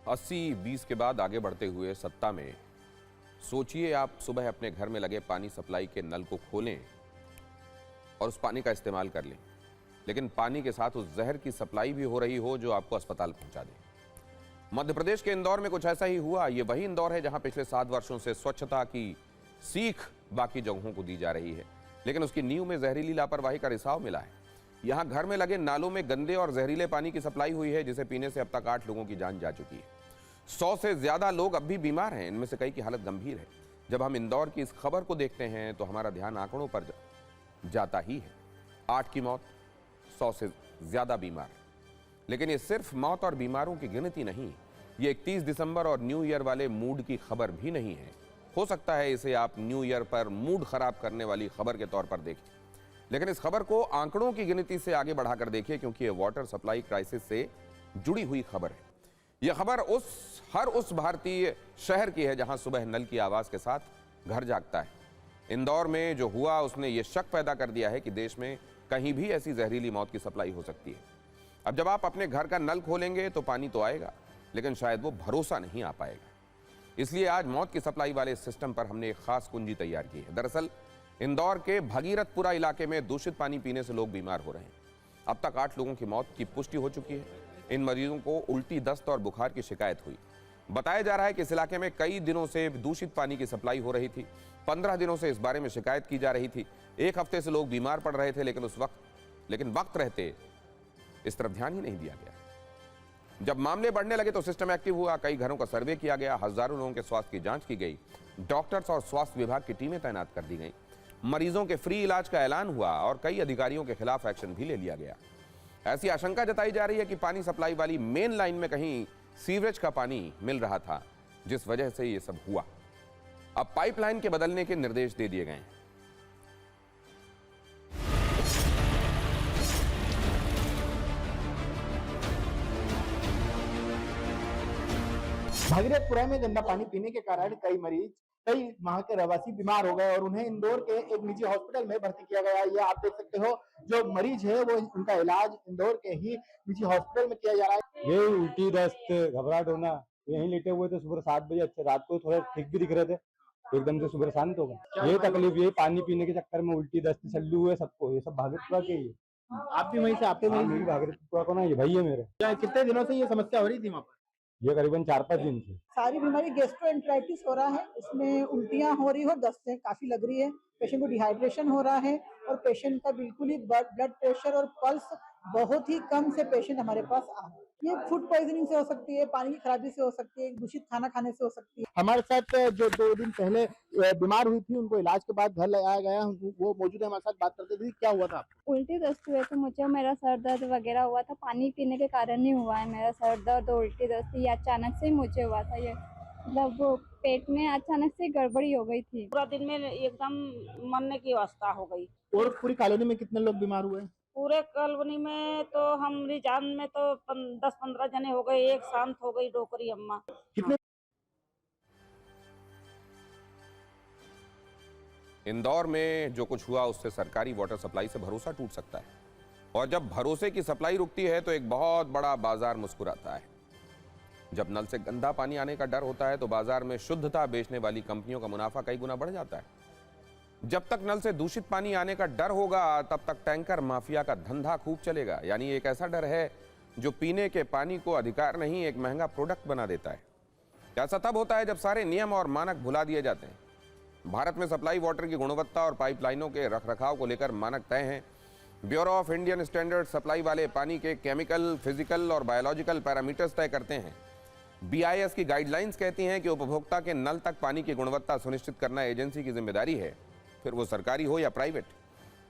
80-20 के बाद आगे बढ़ते हुए सत्ता में सोचिए आप सुबह अपने घर में लगे पानी सप्लाई के नल को खोलें और उस पानी का इस्तेमाल कर लें, लेकिन पानी के साथ उस जहर की सप्लाई भी हो रही हो जो आपको अस्पताल पहुंचा दे। मध्य प्रदेश के इंदौर में कुछ ऐसा ही हुआ। ये वही इंदौर है जहां पिछले 7 वर्षों से स्वच्छता की सीख बाकी जगहों को दी जा रही है, लेकिन उसकी नींव में जहरीली लापरवाही का रिसाव मिला है। यहां घर में लगे नालों में गंदे और जहरीले पानी की सप्लाई हुई है, जिसे पीने से अब तक 8 लोगों की जान जा चुकी है। 100 से ज्यादा लोग अब भी बीमार हैं, इनमें से कई की हालत गंभीर है। जब हम इंदौर की इस खबर को देखते हैं तो हमारा ध्यान आंकड़ों पर जाता ही है। 8 की मौत, 100 से ज्यादा बीमार। लेकिन ये सिर्फ मौत और बीमारों की गिनती नहीं, ये 31 दिसंबर और न्यू ईयर वाले मूड की खबर भी नहीं है। हो सकता है इसे आप न्यू ईयर पर मूड खराब करने वाली खबर के तौर पर देखें, लेकिन इस खबर को आंकड़ों की गिनती से आगे बढ़ाकर देखिए, क्योंकि ये वाटर सप्लाई क्राइसिस से जुड़ी हुई खबर है। यह खबर हर उस भारतीय शहर की है जहां सुबह नल की आवाज के साथ घर जागता है। इंदौर में जो हुआ उसने ये शक पैदा कर दिया है कि देश में कहीं भी ऐसी जहरीली मौत की सप्लाई हो सकती है। अब जब आप अपने घर का नल खोलेंगे तो पानी तो आएगा, लेकिन शायद वो भरोसा नहीं आ पाएगा। इसलिए आज मौत की सप्लाई वाले सिस्टम पर हमने एक खास कुंजी तैयार की है। दरअसल इंदौर के भगीरथपुरा इलाके में दूषित पानी पीने से लोग बीमार हो रहे हैं। अब तक 8 लोगों की मौत की पुष्टि हो चुकी है। इन मरीजों को उल्टी, दस्त और बुखार की शिकायत हुई। बताया जा रहा है कि इस इलाके में कई दिनों से दूषित पानी की सप्लाई हो रही थी। 15 दिनों से इस बारे में शिकायत की जा रही थी। 1 हफ्ते से लोग बीमार पड़ रहे थे, लेकिन वक्त रहते इस तरफ ध्यान ही नहीं दिया गया। जब मामले बढ़ने लगे तो सिस्टम एक्टिव हुआ। कई घरों का सर्वे किया गया, हजारों लोगों के स्वास्थ्य की जांच की गई, डॉक्टर्स और स्वास्थ्य विभाग की टीमें तैनात कर दी गई, मरीजों के फ्री इलाज का ऐलान हुआ और कई अधिकारियों के खिलाफ एक्शन भी ले लिया गया। ऐसी आशंका जताई जा रही है कि पानी सप्लाई वाली मेन लाइन में कहीं सीवरेज का पानी मिल रहा था, जिस वजह से ये सब हुआ। अब पाइपलाइन के बदलने के निर्देश दे दिए गए हैं। भगीरथपुरा में गंदा पानी पीने के कारण कई वहां के रहवासी बीमार हो गए और उन्हें इंदौर के एक निजी हॉस्पिटल में भर्ती किया गया। ये आप देख सकते हो, जो मरीज है वो उनका इलाज इंदौर के ही निजी हॉस्पिटल में किया जा रहा है। ये उल्टी, दस्त, घबराहट होना, यहीं लेटे हुए थे सुबह 7 बजे। अच्छे रात को थोड़ा ठीक भी दिख रहे थे, एकदम से सुबह शांत हो गए। ये तकलीफ, ये पानी पीने के चक्कर में उल्टी, दस्त, सल्लू हुए सबको। ये सब भागीरथपुरा के ही। आप भी वहीं से? आपके वहीं? भागीरथपुरा को ना, ये भाई है मेरे। कितने दिनों से ये समस्या हो रही थी वहाँ पर? ये करीबन 4-5 दिन से। सारी बीमारी गैस्ट्रोएंटेराइटिस हो रहा है, उसमें उल्टियां हो रही है और दस्त काफी लग रही है। पेशेंट को डिहाइड्रेशन हो रहा है और पेशेंट का बिल्कुल ही ब्लड प्रेशर और पल्स बहुत ही कम से पेशेंट हमारे पास आ रहे हैं। ये फूड पॉइजनिंग से हो सकती है, पानी की खराबी से हो सकती है, दूषित खाना खाने से हो सकती है। हमारे साथ जो 2 दिन पहले बीमार हुई थी, उनको इलाज के बाद घर लाया गया, वो मौजूद है हमारे साथ। बात करते थे, क्या हुआ था आपको? उल्टी दस्त हुए थे मुझे, मेरा सर दर्द वगैरह हुआ था। पानी पीने के कारण ही हुआ है मेरा सर दर्द और उल्टी दस्त। ये अचानक से मुझे हुआ था। ये मतलब पेट में अचानक से गड़बड़ी हो गई थी। पूरा दिन में एकदम मरने की अवस्था हो गई। और पूरी कॉलोनी में कितने लोग बीमार हुए? पूरे कॉलोनी में तो हमारी जान में तो 10-15 जने हो गए। एक शांत हो गई डोकरी अम्मा। कितने? इंदौर में जो कुछ हुआ उससे सरकारी वाटर सप्लाई से भरोसा टूट सकता है, और जब भरोसे की सप्लाई रुकती है तो एक बहुत बड़ा बाजार मुस्कुराता है। जब नल से गंदा पानी आने का डर होता है तो बाजार में शुद्धता बेचने वाली कंपनियों का मुनाफा कई गुना बढ़ जाता है। जब तक नल से दूषित पानी आने का डर होगा तब तक टैंकर माफिया का धंधा खूब चलेगा। यानी एक ऐसा डर है जो पीने के पानी को अधिकार नहीं, एक महंगा प्रोडक्ट बना देता है। ऐसा तब होता है जब सारे नियम और मानक भुला दिए जाते हैं। भारत में सप्लाई वाटर की गुणवत्ता और पाइपलाइनों के रखरखाव को लेकर मानक तय हैं। Bureau of Indian standard supply वाले पानी के केमिकल, फिजिकल और बायोलॉजिकल पैरामीटर्स तय करते हैं। BIS की गाइडलाइंस कहती हैं कि उपभोक्ता के नल तक पानी की गुणवत्ता सुनिश्चित करना एजेंसी की जिम्मेदारी है, फिर वो सरकारी हो या प्राइवेट।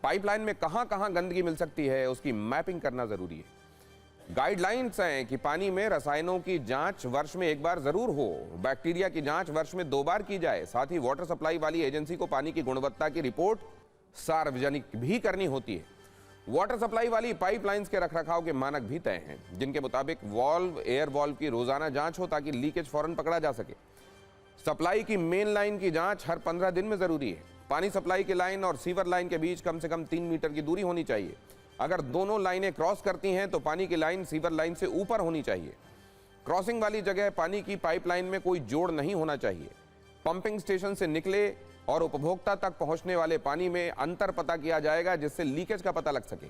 पाइपलाइन में कहां कहां गंदगी मिल सकती है उसकी मैपिंग करना जरूरी है। गाइडलाइंस हैं कि पानी में रसायनों की जांच वर्ष में 1 बार जरूर हो, बैक्टीरिया की जांच वर्ष में 2 बार की जाए। साथ ही वाटर सप्लाई वाली एजेंसी को पानी की गुणवत्ता की रिपोर्ट सार्वजनिक भी करनी होती है। वाटर सप्लाई वाली पाइपलाइंस के रखरखाव के मानक भी तय हैं, जिनके मुताबिक वाल्व, एयर वाल्व की रोजाना जांच हो ताकि लीकेज फौरन पकड़ा जा सके। सप्लाई की मेन लाइन की जांच हर 15 दिन में जरूरी है। पानी सप्लाई की लाइन और सीवर लाइन के बीच कम से कम 3 मीटर की दूरी होनी चाहिए। अगर दोनों लाइनें क्रॉस करती हैं तो पानी की लाइन सीवर लाइन से ऊपर होनी चाहिए। क्रॉसिंग वाली जगह पानी की पाइपलाइन में कोई जोड़ नहीं होना चाहिए। पंपिंग स्टेशन से निकले और उपभोक्ता तक पहुंचने वाले पानी में अंतर पता किया जाएगा, जिससे लीकेज का पता लग सके।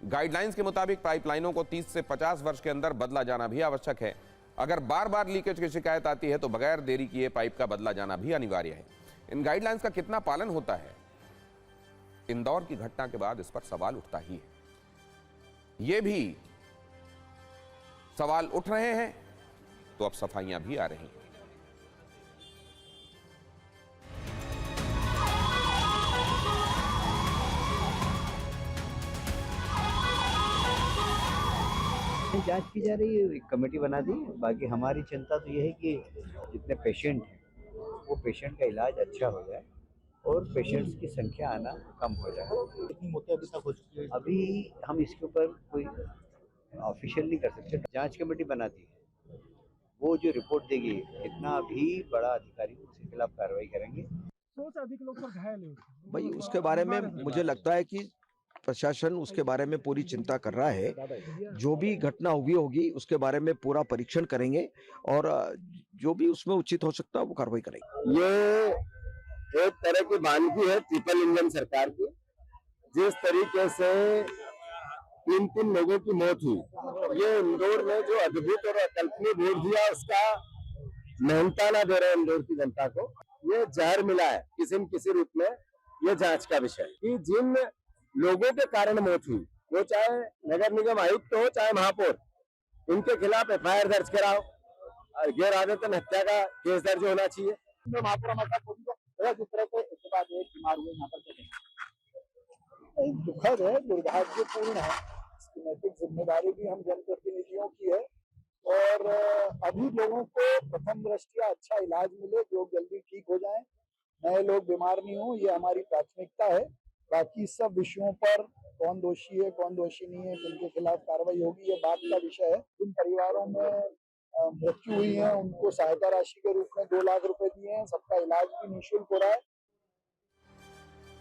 गाइडलाइंस के मुताबिक पाइपलाइनों को 30 से 50 वर्ष के अंदर बदला जाना भी आवश्यक है। अगर बार बार लीकेज की शिकायत आती है तो बगैर देरी किए पाइप का बदला जाना भी अनिवार्य है। इन गाइडलाइंस का कितना पालन होता है, इंदौर की घटना के बाद इस पर सवाल उठता ही है। ये भी सवाल उठ रहे हैं तो अब सफाइयां भी आ रही हैं। जांच की जा रही है, एक कमेटी बना दी। बाकी हमारी चिंता तो ये है कि जितने पेशेंट हैं वो पेशेंट का इलाज अच्छा हो जाए और पेशेंट्स की संख्या आना कम हो जाए। कितनी मौतें अभी तक हो चुकी है? अभी हम इसके ऊपर कोई ऑफिशियल नहीं कर सकते। जांच कमेटी बना दी है, वो जो रिपोर्ट देगी कितना भी बड़ा अधिकारी उसके खिलाफ कार्रवाई करेंगे। 100 से अधिक लोग घायल हैं। भाई उसके बारे में मुझे लगता है कि प्रशासन उसके बारे में पूरी चिंता कर रहा है। जो भी घटना होगी उसके बारे में पूरा परीक्षण करेंगे और जो भी उसमें उचित हो सकता है वो कार्रवाई करेंगे। ये एक तरह की वानगी है ट्रिपल इंजन सरकार की। जिस तरीके से 3 लोगों की मौत हुई, ये इंदौर में जो अद्भुत और अकल्पनीय वोट दिया उसका मेहनताना दे रहे इंदौर की जनता को। ये जहर मिला है किसी न किसी रूप में। ये जांच का विषय कि जिन लोगों के कारण मौत हुई, वो चाहे नगर निगम आयुक्त हो चाहे महापौर, इनके खिलाफ FIR दर्ज कराओ। गैर आदतन हत्या का केस दर्ज होना चाहिए। तो महापौर जिस तरह से इसके बाद एक बीमार हुए यहाँ पर दुखद है, दुर्भाग्यपूर्ण है। इसकी नैतिक जिम्मेदारी भी हम जनप्रतिनिधियों की है और अभी लोगों को प्रथम दृष्टया अच्छा इलाज मिले, लोग जल्दी ठीक हो जाएं, नए लोग बीमार नहीं हो, ये हमारी प्राथमिकता है। बाकी सब विषयों पर कौन दोषी है कौन दोषी नहीं है, जिनके खिलाफ कार्रवाई होगी, ये बात का विषय है। जिन परिवारों में मृत्यु हुई है उनको सहायता राशि के रूप में 2 लाख रुपए दिए हैं। सबका इलाज भी निःशुल्क हो रहा है।